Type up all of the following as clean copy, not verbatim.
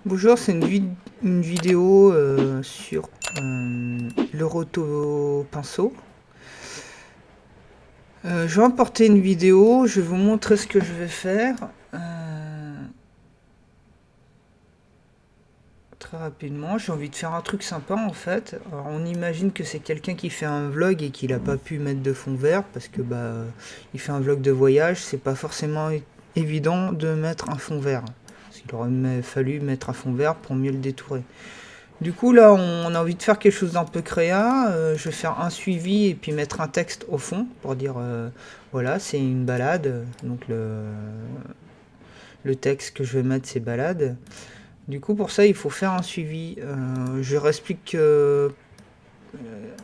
Bonjour, c'est une vidéo sur le roto pinceau. Je vais importer une vidéo, je vais vous montrer ce que je vais faire très rapidement. J'ai envie de faire un truc sympa en fait. Alors, on imagine que c'est quelqu'un qui fait un vlog et qu'il n'a pas pu mettre de fond vert parce que il fait un vlog de voyage. C'est pas forcément évident de mettre un fond vert. Il aurait fallu mettre un fond vert pour mieux le détourer. Du coup, là, on a envie de faire quelque chose d'un peu créa. Je vais faire un suivi et puis mettre un texte au fond pour dire voilà, c'est une balade. Donc, le texte que je vais mettre, c'est balade. Du coup, pour ça, il faut faire un suivi. Je réexplique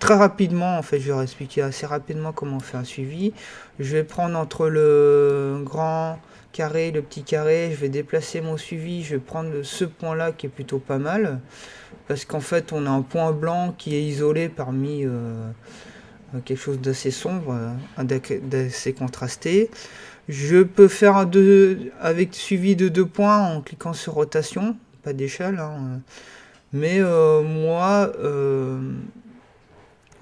très rapidement, en fait, je vais réexpliquer assez rapidement comment on fait un suivi. Je vais prendre entre le grand carré et le petit carré, je vais déplacer mon suivi, je vais prendre ce point-là qui est plutôt pas mal. Parce qu'en fait, on a un point blanc qui est isolé parmi quelque chose d'assez sombre, d'assez contrasté. Je peux faire avec suivi de 2 points en cliquant sur rotation, pas d'échelle. Hein. Mais moi,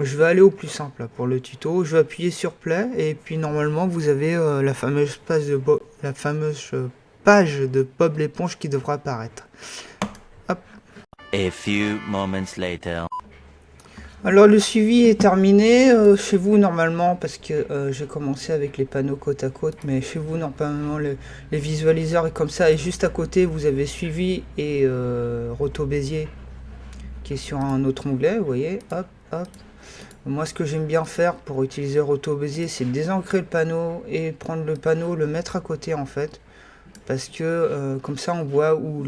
je vais aller au plus simple là, pour le tuto. Je vais appuyer sur play et puis normalement vous avez la fameuse page de Bob l'éponge qui devra apparaître. Hop. A few moments later. Alors le suivi est terminé chez vous normalement parce que j'ai commencé avec les panneaux côte à côte, mais chez vous normalement les visualiseurs est comme ça et juste à côté vous avez suivi et Roto Bézier qui est sur un autre onglet, vous voyez, hop hop. Moi ce que j'aime bien faire pour utiliser Roto Bézier c'est désancrer le panneau et prendre le panneau, le mettre à côté en fait, parce que comme ça on voit où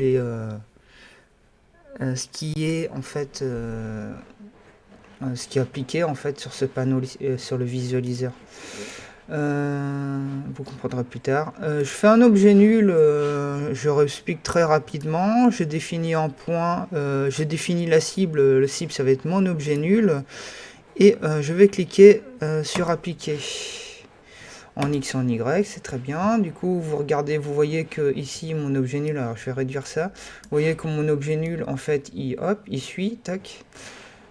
ce qui est en fait ce qui est appliqué en fait sur ce panneau, sur le visualiseur. Vous comprendrez plus tard. Je fais un objet nul, je explique très rapidement. J'ai défini un point, j'ai défini la cible. Le cible, ça va être mon objet nul. Et je vais cliquer sur appliquer. En X et en Y, c'est très bien. Du coup, vous regardez, vous voyez que ici, mon objet nul, alors je vais réduire ça. Vous voyez que mon objet nul, en fait, il suit, tac.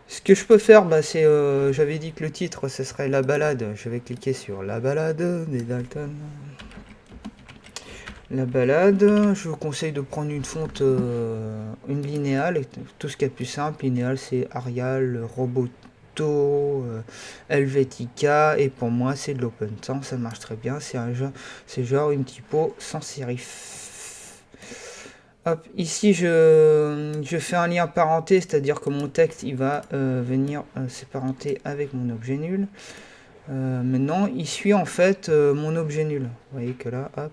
Ce que je peux faire, c'est, j'avais dit que le titre, ce serait la balade. Je vais cliquer sur la balade des Dalton. La balade, je vous conseille de prendre une fonte, une linéale, tout ce qui est plus simple. Linéale, c'est Arial, Roboto, Helvetica, et pour moi, c'est de l'open sans, ça marche très bien. C'est genre une typo sans sérif. Hop, ici je fais un lien parenté, c'est-à-dire que mon texte il va venir s'apparenter avec mon objet nul. Maintenant, il suit en fait mon objet nul. Vous voyez que là, hop.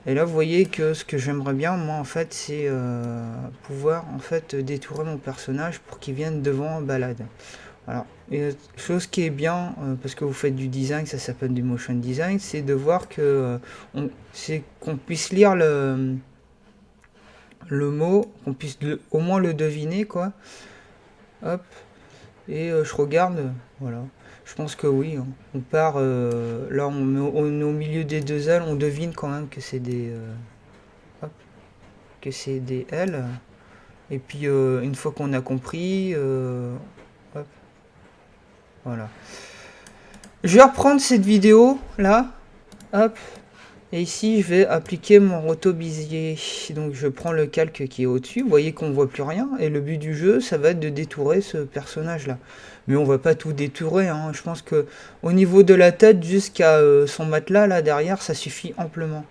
Et là, vous voyez que ce que j'aimerais bien, moi, en fait, c'est pouvoir en fait détourer mon personnage pour qu'il vienne devant balade. Alors, une chose qui est bien, parce que vous faites du design, ça s'appelle du motion design, c'est de voir que c'est qu'on puisse lire le mot, qu'on puisse au moins le deviner, quoi. Hop, et je regarde, voilà. Je pense que oui, hein. On part, là on est au milieu des deux ailes, on devine quand même que c'est hop, que c'est des ailes. Et puis une fois qu'on a compris, hop, voilà. Je vais reprendre cette vidéo là, hop, et ici je vais appliquer mon roto-Bézier. Donc je prends le calque qui est au-dessus, vous voyez qu'on voit plus rien, et le but du jeu ça va être de détourer ce personnage là. Mais on va pas tout détourer, hein. Je pense que au niveau de la tête jusqu'à son matelas là derrière ça suffit amplement.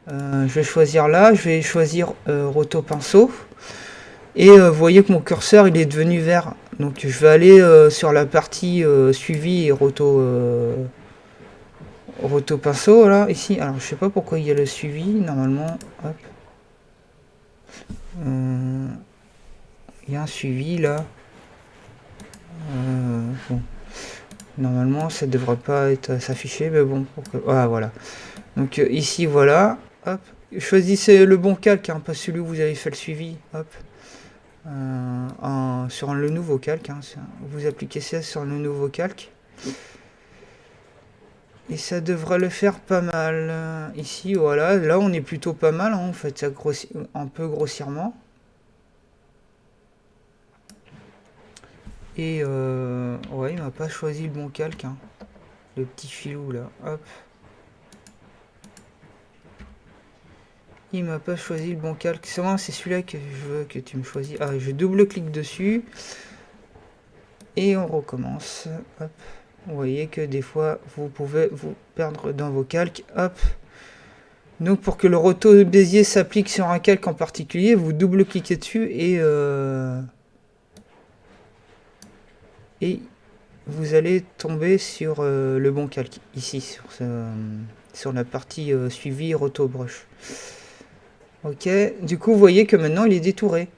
Je vais choisir là, je vais choisir roto pinceau. Et vous voyez que mon curseur il est devenu vert. Donc je vais aller sur la partie suivi et roto pinceau là, ici. Alors je sais pas pourquoi il y a le suivi, normalement. Hop. Il y a un suivi là. Bon. Normalement ça devrait pas être s'afficher, mais bon. Ah voilà. Donc ici voilà. Hop. Choisissez le bon calque, hein, pas celui où vous avez fait le suivi. Hop. Sur le nouveau calque, hein, vous appliquez ça sur le nouveau calque Et ça devrait le faire pas mal. Ici, voilà. Là, on est plutôt pas mal. Hein. En fait, ça grossit un peu grossièrement. Et ouais, il m'a pas choisi le bon calque. Hein. Le petit filou, là. Hop. Il m'a pas choisi le bon calque. C'est celui-là que je veux que tu me choisis. Ah, je double-clique dessus. Et on recommence. Hop. Vous voyez que des fois, vous pouvez vous perdre dans vos calques. Hop. Donc, pour que le roto Bézier s'applique sur un calque en particulier, vous double-cliquez dessus et vous allez tomber sur le bon calque. Ici, sur la partie suivi roto brush. Ok. Du coup, vous voyez que maintenant, il est détouré.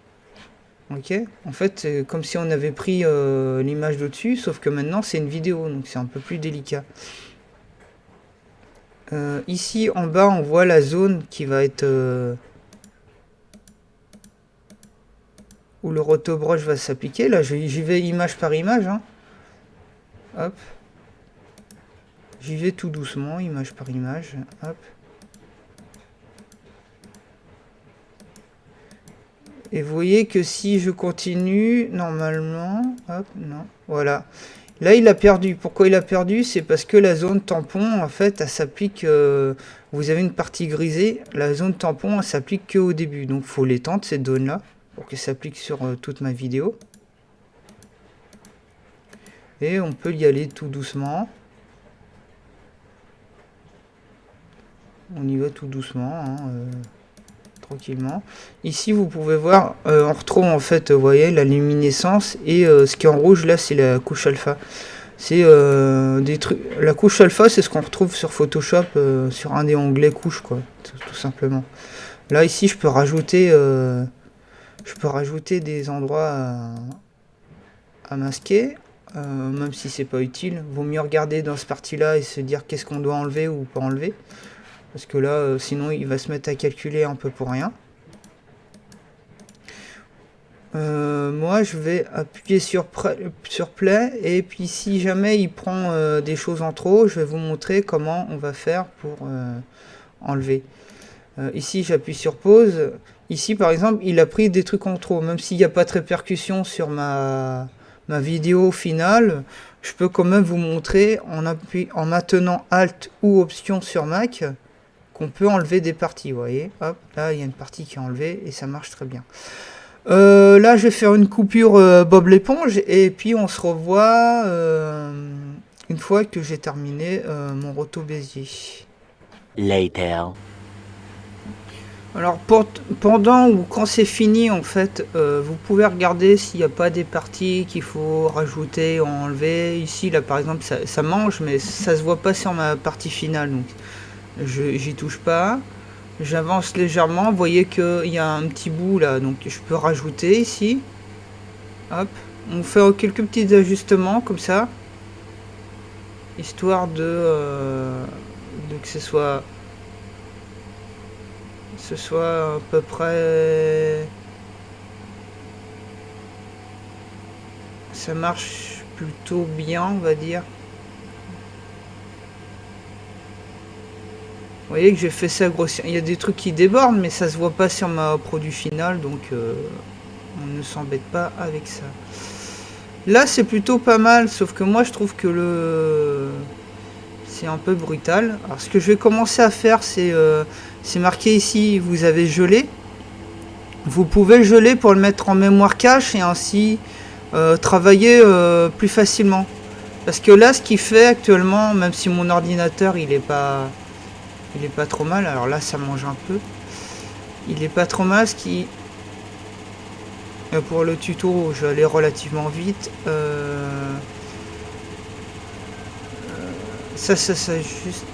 Ok, en fait, c'est comme si on avait pris l'image d'au-dessus, sauf que maintenant c'est une vidéo, donc c'est un peu plus délicat. Ici en bas, on voit la zone qui va être où le rotobrush va s'appliquer. Là, j'y vais image par image. Hein. Hop, j'y vais tout doucement, image par image. Hop. Et vous voyez que si je continue, normalement, hop, non, voilà. Là, il a perdu. Pourquoi il a perdu? C'est parce que la zone tampon, en fait, elle s'applique... vous avez une partie grisée. La zone tampon, elle s'applique qu'au début. Donc, il faut l'étendre, cette zone-là, pour qu'elle s'applique sur toute ma vidéo. Et on peut y aller tout doucement. On y va tout doucement, hein, tranquillement. Ici, vous pouvez voir, on retrouve en fait, vous voyez, la luminescence. Et ce qui est en rouge, là, c'est la couche alpha. C'est des trucs. La couche alpha, c'est ce qu'on retrouve sur Photoshop, sur un des onglets couche, quoi, tout simplement. Là, ici, je peux rajouter des endroits à masquer, même si c'est pas utile. Vaut mieux regarder dans cette partie-là et se dire qu'est-ce qu'on doit enlever ou pas enlever, parce que là, sinon, il va se mettre à calculer un peu pour rien. Moi je vais appuyer sur play et puis si jamais il prend des choses en trop, je vais vous montrer comment on va faire pour enlever. Ici j'appuie sur pause. Ici par exemple il a pris des trucs en trop, même s'il n'y a pas de répercussion sur ma vidéo finale, je peux quand même vous montrer en maintenant Alt ou Option sur Mac qu'on peut enlever des parties. Vous voyez, hop, là il y a une partie qui est enlevée et ça marche très bien. Là, je vais faire une coupure Bob l'éponge et puis on se revoit une fois que j'ai terminé mon roto Bézier. Later. Alors, pendant ou quand c'est fini, en fait, vous pouvez regarder s'il n'y a pas des parties qu'il faut rajouter ou enlever. Ici, là, par exemple, ça mange, mais ça se voit pas sur ma partie finale, donc j'y touche pas. J'avance légèrement, vous voyez qu'il y a un petit bout là, donc je peux rajouter ici. Hop, on fait quelques petits ajustements comme ça, histoire de que ce soit à peu près... Ça marche plutôt bien, on va dire. Vous voyez que j'ai fait ça grossir. Il y a des trucs qui débordent, mais ça se voit pas sur ma produit final, donc on ne s'embête pas avec ça. Là, c'est plutôt pas mal, sauf que moi, je trouve que c'est un peu brutal. Alors, ce que je vais commencer à faire, c'est marqué ici, vous avez gelé. Vous pouvez le geler pour le mettre en mémoire cache et ainsi travailler plus facilement. Parce que là, ce qu'il fait actuellement, même si mon ordinateur, il est pas trop mal. Alors là, ça mange un peu. Il est pas trop mal. Ce qui... Pour le tuto, je vais aller relativement vite. Ça juste...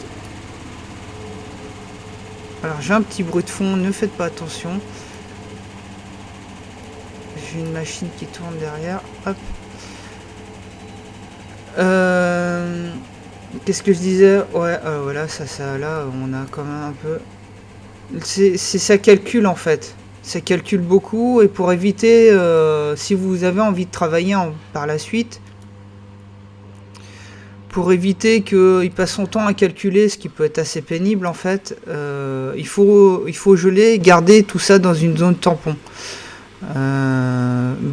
Alors j'ai un petit bruit de fond, ne faites pas attention. J'ai une machine qui tourne derrière. Hop. Qu'est-ce que je disais? Ouais, voilà, ça, là, on a quand même un peu... Ça calcule, en fait. Ça calcule beaucoup, et pour éviter, si vous avez envie de travailler par la suite, pour éviter qu'il passe son temps à calculer, ce qui peut être assez pénible en fait, il faut geler, garder tout ça dans une zone tampon.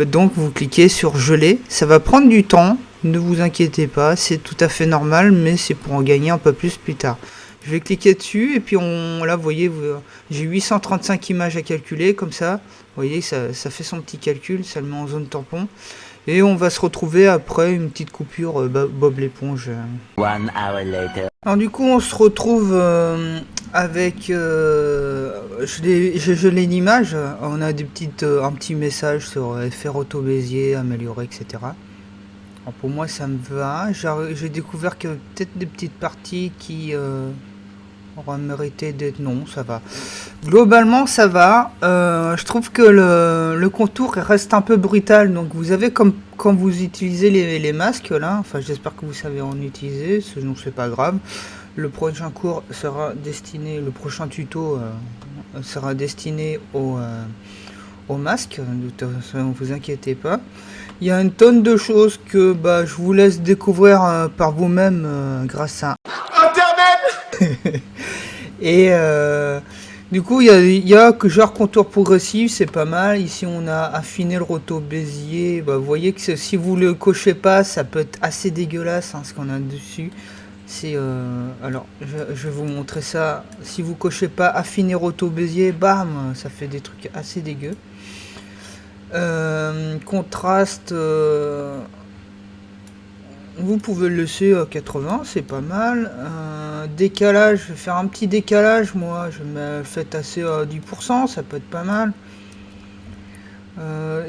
Donc vous cliquez sur geler, ça va prendre du temps, ne vous inquiétez pas, c'est tout à fait normal, mais c'est pour en gagner un peu plus tard. Je vais cliquer dessus et puis là vous voyez, j'ai 835 images à calculer comme ça, vous voyez ça fait son petit calcul, ça le met en zone tampon. Et on va se retrouver après une petite coupure Bob l'éponge. 1 hour later. Alors du coup on se retrouve avec j'ai gelé l'image. On a un petit message sur faire auto Bézier, améliorer, etc. Alors pour moi ça me va. J'ai découvert qu'il y avait peut-être des petites parties qui auraient mérité d'être... Non, ça va. Globalement ça va. Je trouve que le contour reste un peu brutal. Donc vous avez comme quand vous utilisez les masques là. Enfin j'espère que vous savez en utiliser. Sinon c'est pas grave. Le prochain cours sera destiné, le prochain tuto sera destiné au masque. Ne vous inquiétez pas. Il y a une tonne de choses que je vous laisse découvrir par vous-même grâce à Internet. Et du coup, il y a que genre contour progressif, c'est pas mal. Ici, on a affiné le roto Bézier. Vous voyez que si vous le cochez pas, ça peut être assez dégueulasse ce qu'on a dessus. C'est alors, je vais vous montrer ça. Si vous cochez pas affiner roto Bézier, bam, ça fait des trucs assez dégueux. Contraste, vous pouvez le laisser à 80, c'est pas mal. Décalage, je vais faire un petit décalage, moi je me fais assez à 10%, ça peut être pas mal.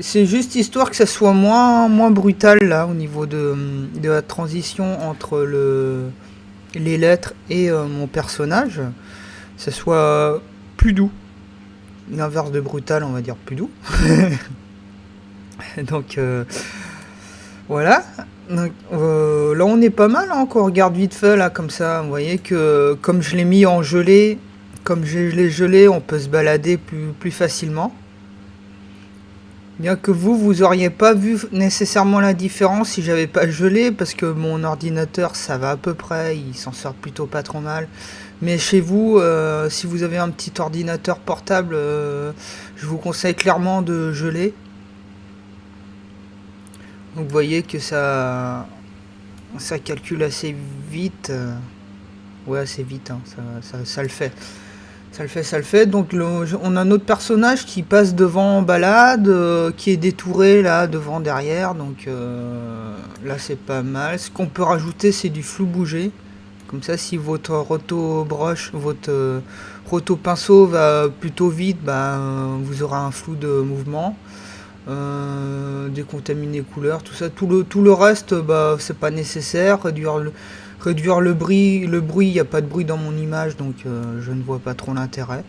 C'est juste histoire que ça soit moins brutal là au niveau de la transition entre les lettres et mon personnage, ça soit plus doux. L'inverse de brutal, on va dire plus doux. Donc voilà. Donc, là on est pas mal, quand on regarde vite fait là comme ça, vous voyez que comme je l'ai mis en gelé, comme je l'ai gelé, on peut se balader plus facilement. Bien que vous auriez pas vu nécessairement la différence si j'avais pas gelé, parce que mon ordinateur ça va à peu près, il s'en sort plutôt pas trop mal. Mais chez vous, si vous avez un petit ordinateur portable, je vous conseille clairement de geler. Donc vous voyez que ça calcule assez vite. Ouais, assez vite, hein, ça le fait. Ça le fait. Donc on a notre personnage qui passe devant en balade, qui est détouré là, devant, derrière. Donc là c'est pas mal. Ce qu'on peut rajouter c'est du flou bougé. Comme ça si votre roto broche, votre roto pinceau va plutôt vite, vous aurez un flou de mouvement. Décontaminer couleurs, tout ça. Tout le reste, c'est pas nécessaire. Réduire le bruit, il n'y a pas de bruit dans mon image, donc je ne vois pas trop l'intérêt.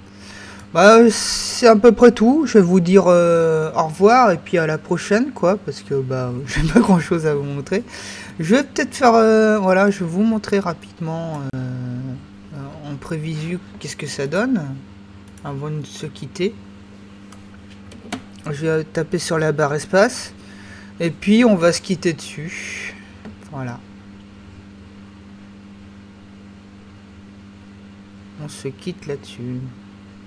C'est à peu près tout. Je vais vous dire au revoir et puis à la prochaine, quoi, parce que j'ai pas grand chose à vous montrer. Je vais peut-être faire, voilà, je vais vous montrer rapidement en prévisu qu'est-ce que ça donne avant de se quitter. Je vais taper sur la barre espace et puis on va se quitter dessus. Voilà. On se quitte là-dessus.